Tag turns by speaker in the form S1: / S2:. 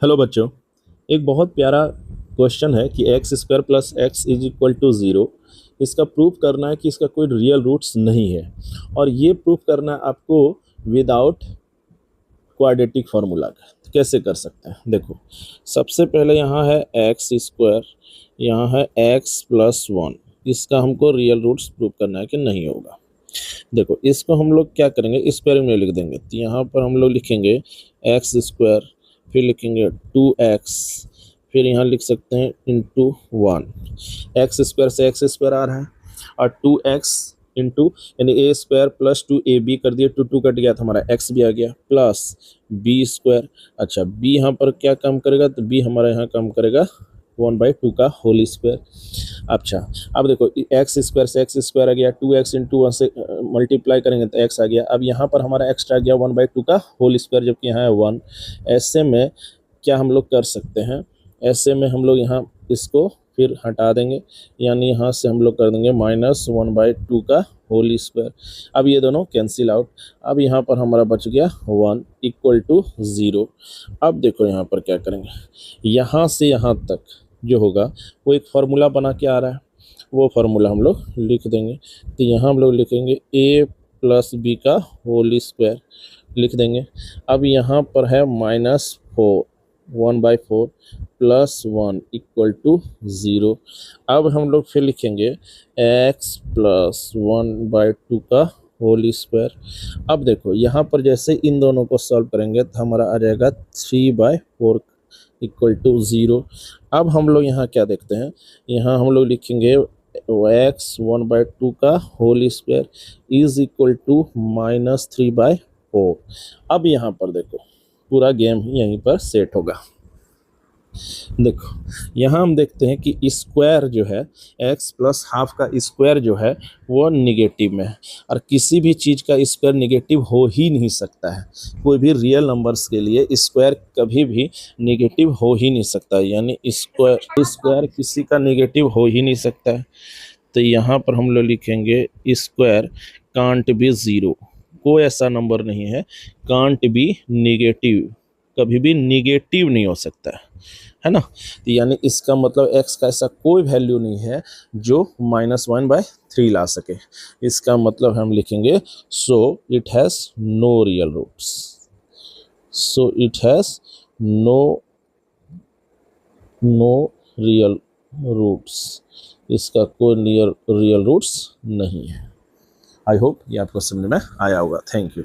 S1: Hello बच्चों। एक बहुत प्यारा क्वेश्चन है कि x square plus x is equal to zero. इसका प्रूफ करना है कि इसका कोई रियल रूट्स नहीं है, और ये प्रूफ करना है आपको विदाउट क्वाड्रेटिक फार्मूला का। तो कैसे कर सकते हैं, देखो। सबसे पहले यहाँ है एक्स स्क्वायर, यहाँ है एक्स प्लस वन। इसका हमको रियल रूट्स प्रूफ करना है कि नहीं होगा। देखो, इसको हम लोग क्या करेंगे, स्क्वायर में लिख देंगे। तो यहाँ पर हम लोग लिखेंगे एक्स स्क्वायर, फिर लिखेंगे 2x, फिर यहाँ लिख सकते हैं इंटू वन। एक्स स्क्वायर से एक्स स्क्वायर आ रहा है, और 2x इंटू यानी ए स्क्वायर प्लस 2ab कर दिया, टू टू कट गया तो हमारा x भी आ गया, प्लस बी स्क्वायर। अच्छा, b यहाँ पर क्या काम करेगा, तो b हमारा यहाँ काम करेगा 1/2 का होल स्क्वायर। अच्छा, अब देखो, एक्स स्क्वायर से एक्स स्क्वायर आ गया, 2x इंटू वन से मल्टीप्लाई करेंगे तो x आ गया। अब यहाँ पर हमारा एक्स्ट्रा आ गया 1/2 का होल स्क्वायर, जबकि यहाँ है 1। ऐसे में क्या हम लोग कर सकते हैं, ऐसे में हम लोग यहाँ इसको फिर हटा देंगे, यानी यहाँ से हम लोग कर देंगे -1/2 का होल स्क्वायर। अब ये दोनों कैंसिल आउट। अब यहाँ पर हमारा बच गया 1 इक्वल टू 0। अब देखो यहाँ पर क्या करेंगे, यहाँ से यहाँ तक जो होगा वो एक फार्मूला बना के आ रहा है, वो फार्मूला हम लोग लिख देंगे। तो यहाँ हम लोग लिखेंगे a प्लस बी का होल स्क्वायर लिख देंगे। अब यहाँ पर है -4, 1/4 प्लस 1 इक्वल टू 0। अब हम लोग फिर लिखेंगे x प्लस 1/2 का होल स्क्वायर। अब देखो, यहाँ पर जैसे इन दोनों को सॉल्व करेंगे तो हमारा आ जाएगा 3/4 इक्वल टू 0। अब हम लोग यहाँ क्या देखते हैं, यहाँ हम लोग लिखेंगे x 1/2 का whole square is equal to -3/4। अब यहाँ पर देखो, पूरा गेम ही यहीं पर सेट होगा। देखो, यहाँ हम देखते हैं कि स्क्वायर जो है, x प्लस हाफ का स्क्वायर जो है वो निगेटिव में है, और किसी भी चीज़ का स्क्वायर निगेटिव हो ही नहीं सकता है। कोई भी रियल नंबर्स के लिए स्क्वायर कभी भी निगेटिव हो ही नहीं सकता, यानी स्क्वायर स्क्वायर किसी का निगेटिव हो ही नहीं सकता है। तो यहाँ पर हम लोग लिखेंगे स्क्वायर कांट बी ज़ीरो। कोई ऐसा नंबर नहीं है कांट बी निगेटिव, कभी भी निगेटिव नहीं हो सकता है ना। तो यानी इसका मतलब x का ऐसा कोई वैल्यू नहीं है जो -1/3 ला सके। इसका मतलब हम लिखेंगे so it has no real roots. So it has no no real roots. इसका कोई रियल रूट्स नहीं है। आई होप ये आपको समझ में आया होगा। Thank you.